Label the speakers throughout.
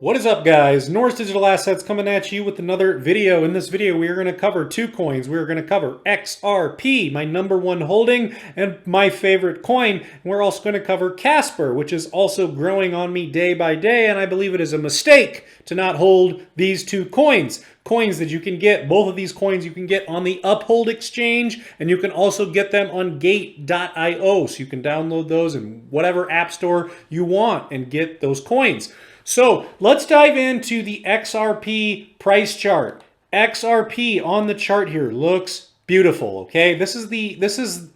Speaker 1: What is up, guys? Norse Digital Assets coming at you with another video. In this video, we are going to cover two coins. We are going to cover XRP, my #1 holding and my favorite coin. And we're also going to cover CASPER, which is also growing on me day by day, and I believe it is a mistake to not hold these two coins. Coins that you can get, both of these coins you can get on the Uphold exchange, and you can also get them on gate.io. So you can download those in whatever app store you want and get those coins. So let's dive into the XRP price chart. XRP on the chart here looks beautiful. Okay, this is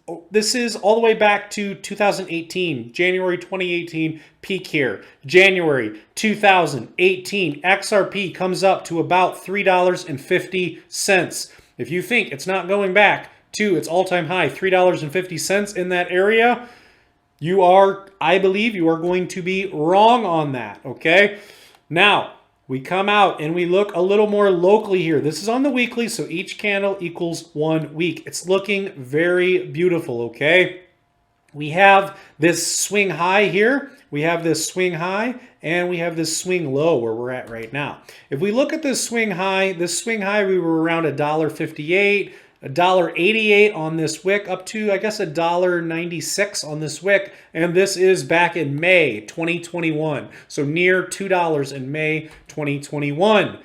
Speaker 1: all the way back to 2018, January 2018 peak here. January 2018, XRP comes up to about $3.50. If you think it's not going back to its all-time high, $3.50 in that area, I believe you are going to be wrong on that, okay? Now, we come out and we look a little more locally here. This is on the weekly, so each candle equals 1 week. It's looking very beautiful, okay? We have this swing high here. We have this swing high, and we have this swing low where we're at right now. If we look at this swing high, we were around $1.58, $1.88 on this wick, up to, I guess, $1.96 on this wick, and this is back in May 2021, so near $2 in May 2021.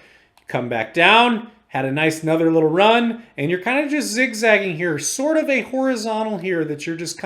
Speaker 1: Come back down, had a nice another little run, and you're kind of just zigzagging here, sort of a horizontal here that you're just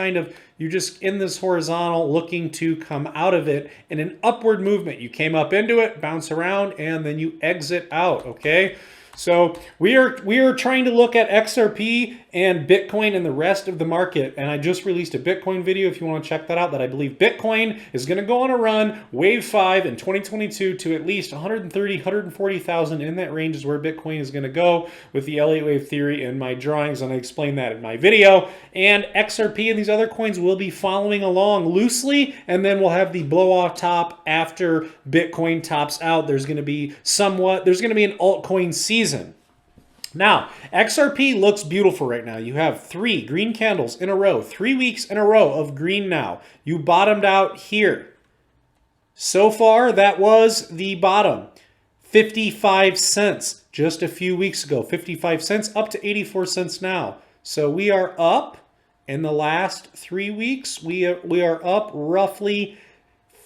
Speaker 1: in this horizontal looking to come out of it in an upward movement. You came up into it, bounce around, and then you exit out, okay? So we are trying to look at XRP and Bitcoin and the rest of the market. And I just released a Bitcoin video if you want to check that out, that I believe Bitcoin is going to go on a run, wave 5 in 2022 to at least 130, 140,000. In that range is where Bitcoin is going to go with the Elliott wave theory in my drawings. And I explained that in my video. And XRP and these other coins will be following along loosely. And then we'll have the blow off top after Bitcoin tops out. There's going to be an altcoin season. Now, XRP looks beautiful right now. You have 3 green candles in a row, 3 weeks in a row of green now. You bottomed out here. So far, that was the bottom. 55 cents just a few weeks ago. 55 cents up to 84 cents now. So we are up in the last 3 weeks. We are up roughly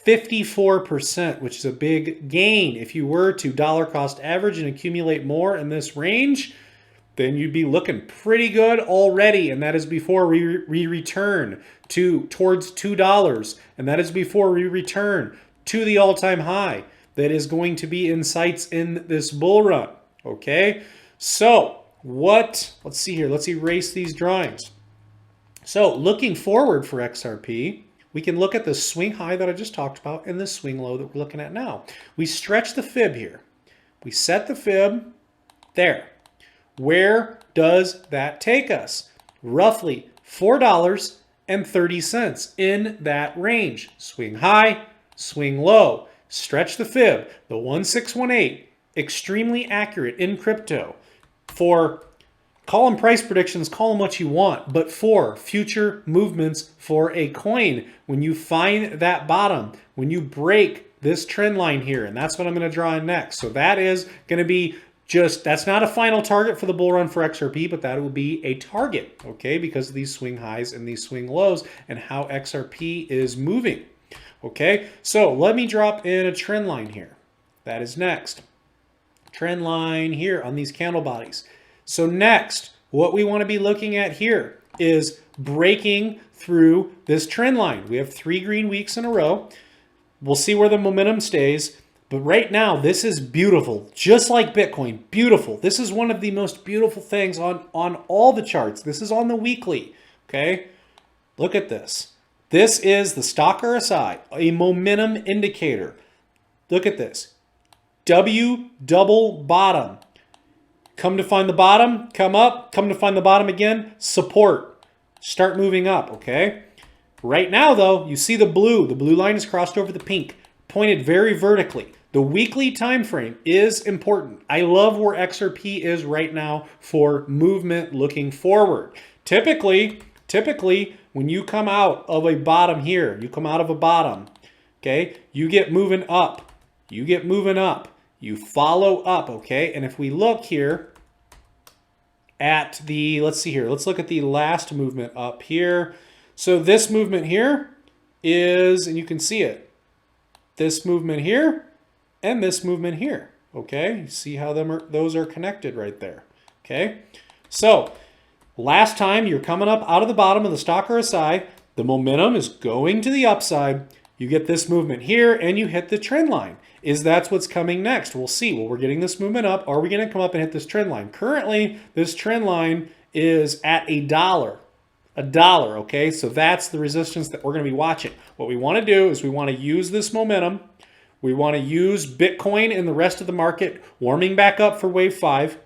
Speaker 1: 54%, which is a big gain. If you were to dollar cost average and accumulate more in this range, then you'd be looking pretty good already. And that is before we return towards $2. And that is before we return to the all-time high that is going to be in sights in this bull run. Okay, so let's see here. Let's erase these drawings. So looking forward for XRP, we can look at the swing high that I just talked about and the swing low that we're looking at now. We stretch the fib here. We set the fib there. Where does that take us? Roughly $4.30 in that range. Swing high, swing low. Stretch the fib. The 1618, extremely accurate in crypto. Call them price predictions, call them what you want, but for future movements for a coin, when you find that bottom, when you break this trend line here, and that's what I'm going to draw in next. So that is going to be that's not a final target for the bull run for XRP, but that will be a target, okay, because of these swing highs and these swing lows and how XRP is moving, okay? So let me drop in a trend line here. That is next. Trend line here on these candle bodies. So next, what we want to be looking at here is breaking through this trend line. We have 3 green weeks in a row. We'll see where the momentum stays. But right now, this is beautiful. Just like Bitcoin, beautiful. This is one of the most beautiful things on all the charts. This is on the weekly, okay? Look at this. This is the stock RSI, a momentum indicator. Look at this. W double bottom. Come to find the bottom, come up, come to find the bottom again, support. Start moving up, okay? Right now, though, you see the blue. The blue line is crossed over the pink, pointed very vertically. The weekly time frame is important. I love where XRP is right now for movement looking forward. Typically, when you come out of a bottom here, you come out of a bottom, okay, you get moving up. you get moving up. You follow up, okay? And if we look here at the, let's see here, let's look at the last movement up here. So this movement here is, and you can see it, this movement here and this movement here, okay? You see how those are connected right there, okay? So last time you're coming up out of the bottom of the stock RSI, the momentum is going to the upside. You get this movement here and you hit the trend line. Is that what's coming next? We'll see. Well, we're getting this movement up. Are we going to come up and hit this trend line? Currently, this trend line is at $1. $1, okay? So that's the resistance that we're going to be watching. What we want to do is we want to use this momentum. We want to use Bitcoin and the rest of the market warming back up for wave 5.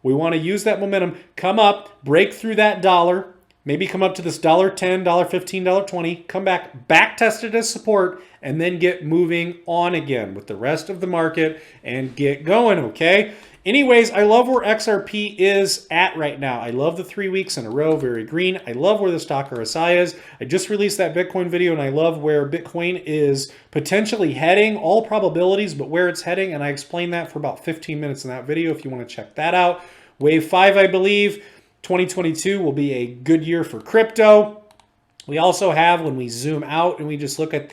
Speaker 1: We want to use that momentum, come up, break through that dollar, maybe come up to this $1.10, $1.15, $1.20, come back test it as support, and then get moving on again with the rest of the market and get going, okay? Anyways, I love where XRP is at right now. I love the 3 weeks in a row, very green. I love where the stock RSI is. I just released that Bitcoin video, and I love where Bitcoin is potentially heading, all probabilities, but where it's heading, and I explained that for about 15 minutes in that video if you want to check that out. Wave 5, I believe, 2022 will be a good year for crypto. We also have, when we zoom out and we just look at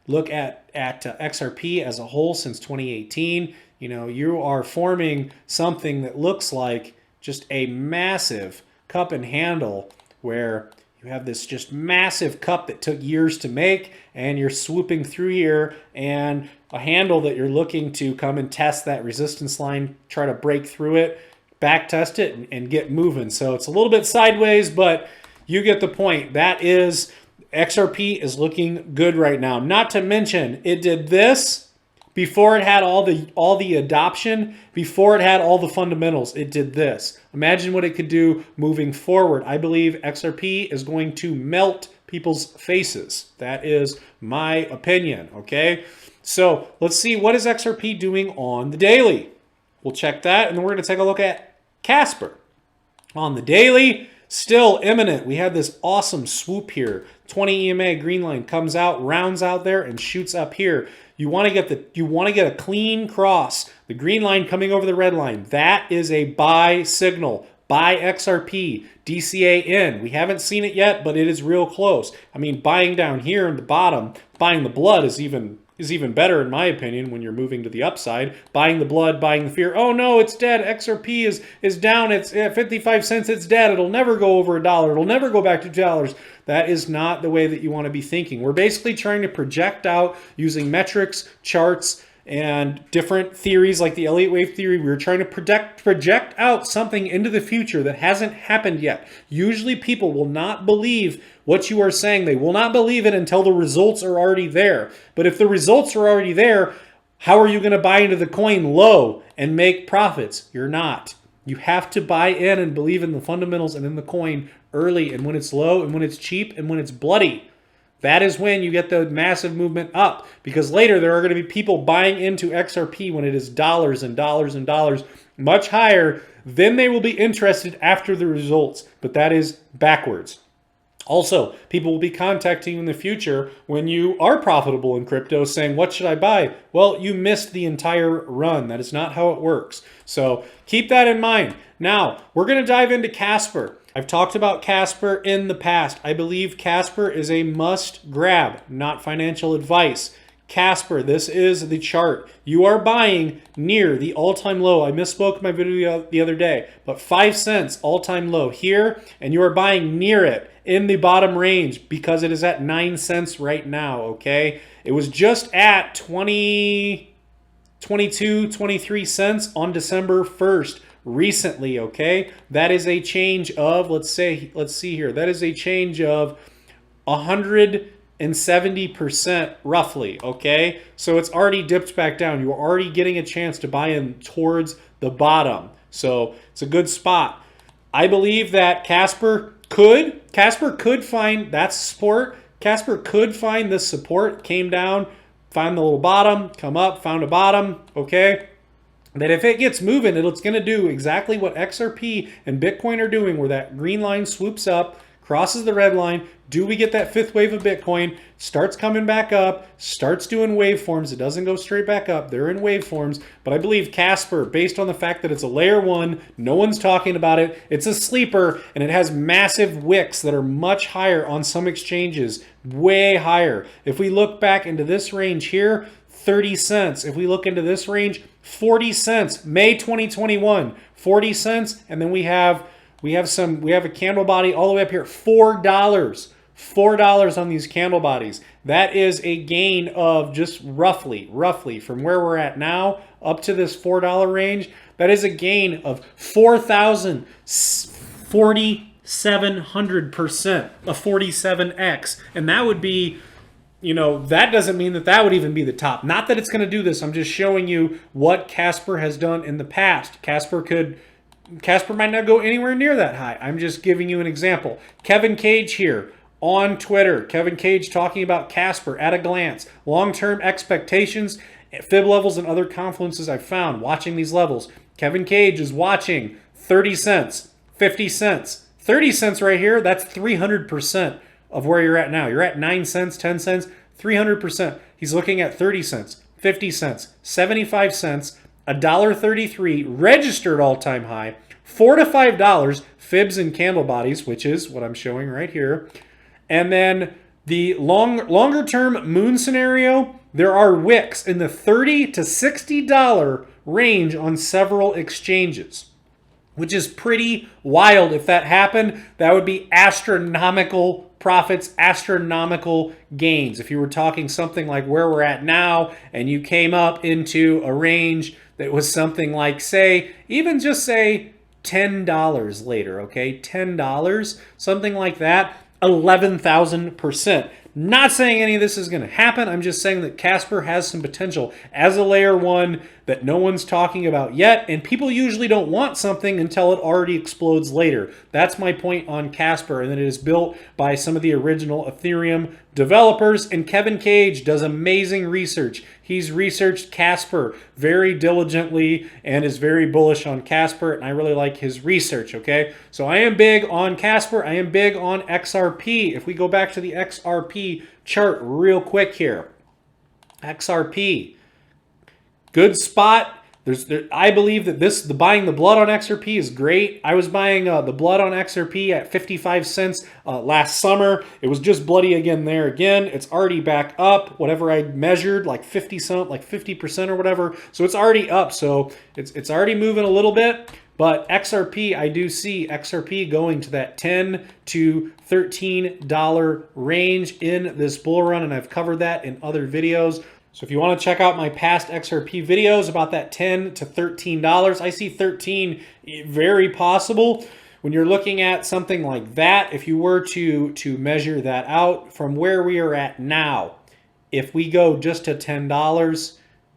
Speaker 1: XRP as a whole since 2018, you know, you are forming something that looks like just a massive cup and handle where you have this just massive cup that took years to make, and you're swooping through here, and a handle that you're looking to come and test that resistance line, try to break through it, back test it, and get moving. So it's a little bit sideways, but you get the point. That is, XRP is looking good right now. Not to mention, it did this before it had all the adoption, before it had all the fundamentals. It did this. Imagine what it could do moving forward. I believe XRP is going to melt people's faces. That is my opinion, okay? So let's see, what is XRP doing on the daily? We'll check that, and then we're going to take a look at CASPER. On the daily, still imminent. We had this awesome swoop here. 20 EMA green line comes out, rounds out there, and shoots up here. You want to get a clean cross. The green line coming over the red line. That is a buy signal. Buy XRP. DCA in. We haven't seen it yet, but it is real close. I mean, buying down here in the bottom, buying the blood is even better in my opinion when you're moving to the upside. Buying the blood, buying the fear. Oh no, it's dead. XRP is down. It's at 55 cents. It's dead. It'll never go over $1. It'll never go back to $2. That is not the way that you want to be thinking. We're basically trying to project out using metrics, charts, and different theories like the Elliott wave theory. We're trying to project out something into the future that hasn't happened yet. Usually people will not believe what you are saying. They will not believe it until the results are already there. But if the results are already there, how are you going to buy into the coin low and make profits? You're not. You have to buy in and believe in the fundamentals and in the coin early, and when it's low and when it's cheap and when it's bloody. That is when you get the massive movement up, because later there are going to be people buying into XRP when it is dollars and dollars and dollars much higher. Then they will be interested after the results, but that is backwards. Also, people will be contacting you in the future when you are profitable in crypto saying, what should I buy? Well, you missed the entire run. That is not how it works. So keep that in mind. Now, we're going to dive into CASPER. I've talked about CASPER in the past. I believe CASPER is a must grab, not financial advice. CASPER, this is the chart. You are buying near the all-time low. I misspoke in my video the other day, but 5 cents all-time low here, and you are buying near it in the bottom range because it is at 9 cents right now, okay? It was just at 22, 23 cents on December 1st recently, okay? That is a change of, let's see here, that is a change of 170% roughly, okay? So it's already dipped back down. You're already getting a chance to buy in towards the bottom. So it's a good spot. I believe that CASPER could find that support. CASPER could find this support, came down, find the little bottom, come up, found a bottom, okay? That if it gets moving, it's going to do exactly what XRP and Bitcoin are doing, where that green line swoops up, crosses the red line. Do we get that fifth wave of Bitcoin? Starts coming back up, starts doing waveforms. It doesn't go straight back up. They're in waveforms. But I believe CASPER, based on the fact that it's a layer 1, no one's talking about it, it's a sleeper, and it has massive wicks that are much higher on some exchanges, way higher. If we look back into this range here, 30 cents. If we look into this range, 40 cents. May 2021, 40 cents. And then we have a candle body all the way up here, $4. $4 on these candle bodies. That is a gain of just roughly from where we're at now up to this $4 range. That is a gain of 4,700%, a 47x. And that would be, you know, that doesn't mean that that would even be the top. Not that it's going to do this. I'm just showing you what CASPER has done in the past. CASPER might not go anywhere near that high. I'm just giving you an example. Kevin Cage here on Twitter. Kevin Cage talking about CASPER at a glance. Long-term expectations, fib levels, and other confluences I've found watching these levels. Kevin Cage is watching 30 cents, 50 cents. 30 cents right here, that's 300% of where you're at now. You're at 9 cents, 10 cents, 300%. He's looking at 30 cents, 50 cents, 75 cents, $1.33, registered all-time high, $4 to $5, fibs and candle bodies, which is what I'm showing right here. And then the longer-term moon scenario, there are wicks in the $30 to $60 range on several exchanges, which is pretty wild. If that happened, that would be astronomical profits, astronomical gains. If you were talking something like where we're at now and you came up into a range that was something like, say, even just say $10 later, okay? $10, something like that, 11,000%. Not saying any of this is going to happen. I'm just saying that CASPER has some potential as a layer 1 that no one's talking about yet, and people usually don't want something until it already explodes later. That's my point on CASPER, and that it is built by some of the original Ethereum developers, and Kevin Cage does amazing research. He's researched CASPER very diligently and is very bullish on CASPER, and I really like his research, okay? So I am big on CASPER. I am big on XRP. If we go back to the XRP chart real quick here. XRP. Good spot. I believe that the buying the blood on XRP is great. I was buying the blood on XRP at 55 cents last summer. It was just bloody again there again. It's already back up. Whatever I measured, like 50% or whatever. So it's already up. So it's already moving a little bit. But XRP, I do see XRP going to that $10 to $13 range in this bull run, and I've covered that in other videos. So if you want to check out my past XRP videos about that $10 to $13, I see 13 very possible. When you're looking at something like that, if you were to measure that out from where we are at now, if we go just to $10,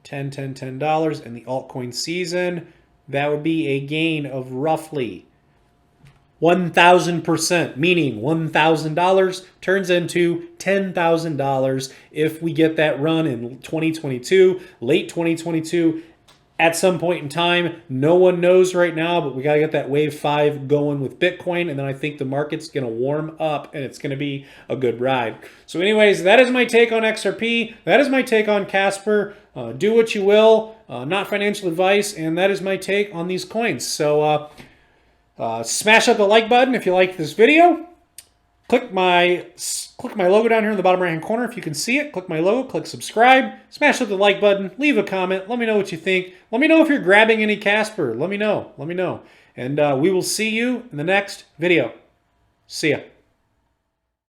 Speaker 1: $10 in the altcoin season, that would be a gain of roughly 1,000%, meaning $1,000 turns into $10,000 if we get that run in 2022, late 2022, at some point in time. No one knows right now, but we got to get that wave 5 going with Bitcoin, and then I think the market's going to warm up, and it's going to be a good ride. So anyways, that is my take on XRP. That is my take on CASPER. Do what you will, not financial advice, and that is my take on these coins. So smash up the like button if you like this video. Click my logo down here in the bottom right hand corner if you can see it. Click my logo, click subscribe, smash up the like button, leave a comment, let me know what you think. Let me know if you're grabbing any CASPER. Let me know. And we will see you in the next video. See ya.